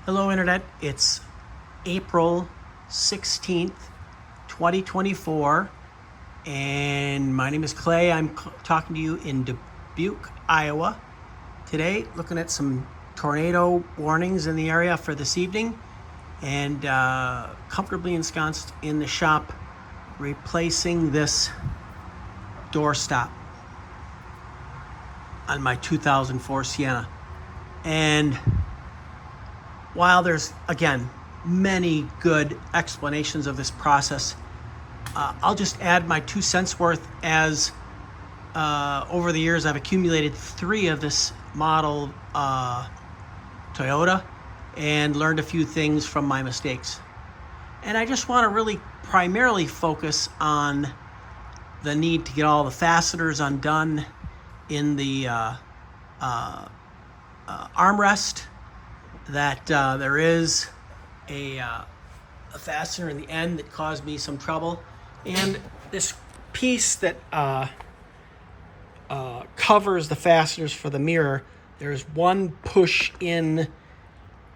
Hello, Internet. It's April 16th, 2024, and my name is Clay. I'm talking to you in Dubuque, Iowa. Today, looking at some tornado warnings in the area for this evening, and comfortably ensconced in the shop, replacing this doorstop on my 2004 Sienna. And while there's, again, many good explanations of this process, I'll just add my 2 cents worth as over the years I've accumulated 3 of this model Toyota and learned a few things from my mistakes. And I just want to really primarily focus on the need to get all the fasteners undone in the armrest, that there is a fastener in the end that caused me some trouble, and this piece that covers the fasteners for the mirror, there's one push in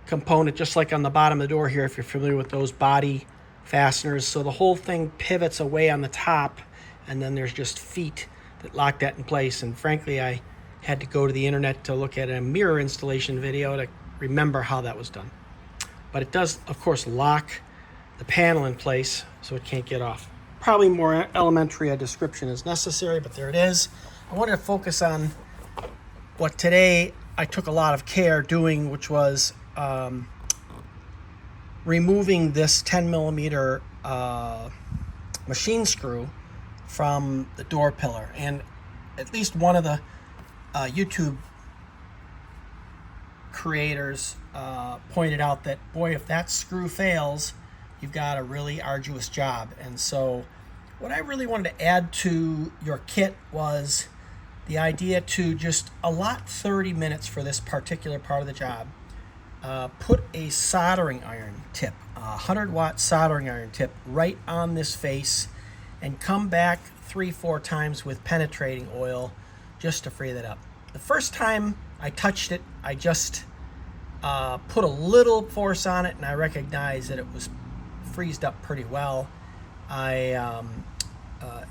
component just like on the bottom of the door here, if you're familiar with those body fasteners. So the whole thing pivots away on the top, and then there's just feet that lock that in place. And frankly, I had to go to the internet to look at a mirror installation video to remember how that was done. But it does, of course, lock the panel in place so it can't get off. Probably more elementary a description is necessary, but there it is. I wanted to focus on what today I took a lot of care doing, which was removing this 10 millimeter machine screw from the door pillar. And at least one of the YouTube creators pointed out that, boy, if that screw fails, you've got a really arduous job. And so what I really wanted to add to your kit was the idea to just allot 30 minutes for this particular part of the job. Put a soldering iron tip, a 100-watt soldering iron tip, right on this face, and come back 3-4 times with penetrating oil just to free that up. The first time I touched it, I just put a little force on it, and I recognized that it was freezed up pretty well.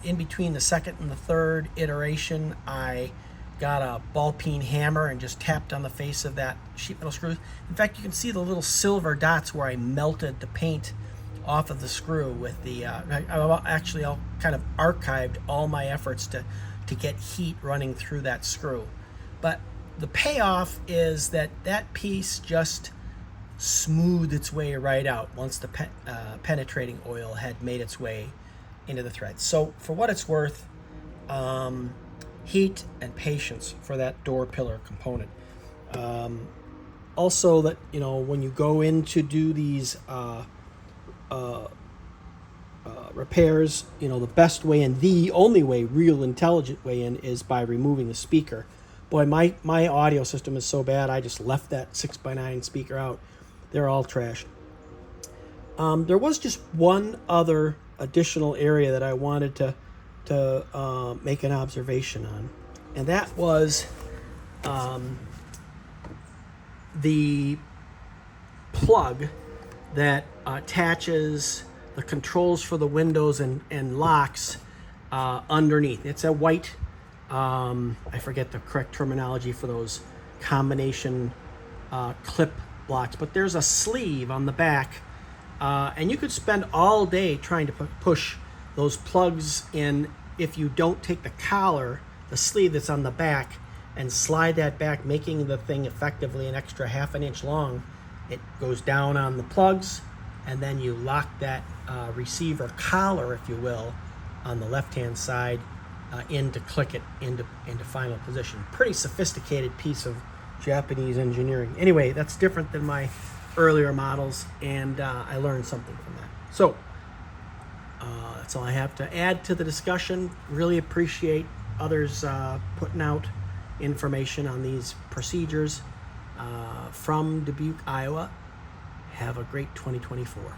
In between the second and the third iteration, I got a ball peen hammer and just tapped on the face of that sheet metal screw. In fact, you can see the little silver dots where I melted the paint off of the screw with the, I'll kind of archived all my efforts to get heat running through that screw. But the payoff is that that piece just smoothed its way right out once the penetrating oil had made its way into the threads. So for what it's worth, heat and patience for that door pillar component. Also, that, you know, when you go in to do these repairs, you know, the best way and the only way, real intelligent way in, is by removing the speaker. Boy, my audio system is so bad, I just left that 6x9 speaker out. They're all trashed. There was just one other additional area that I wanted to make an observation on, and that was the plug that attaches the controls for the windows and locks underneath. It's a white, I forget the correct terminology for those combination clip blocks, but there's a sleeve on the back, and you could spend all day trying to push those plugs in if you don't take the collar, the sleeve that's on the back, and slide that back, making the thing effectively an extra ½ inch long. It goes down on the plugs, and then you lock that receiver collar, if you will, on the left-hand side in to click it into final position. Pretty sophisticated piece of Japanese engineering. Anyway, that's different than my earlier models, and I learned something from that. So that's all I have to add to the discussion. Really appreciate others putting out information on these procedures from Dubuque, Iowa. Have a great 2024.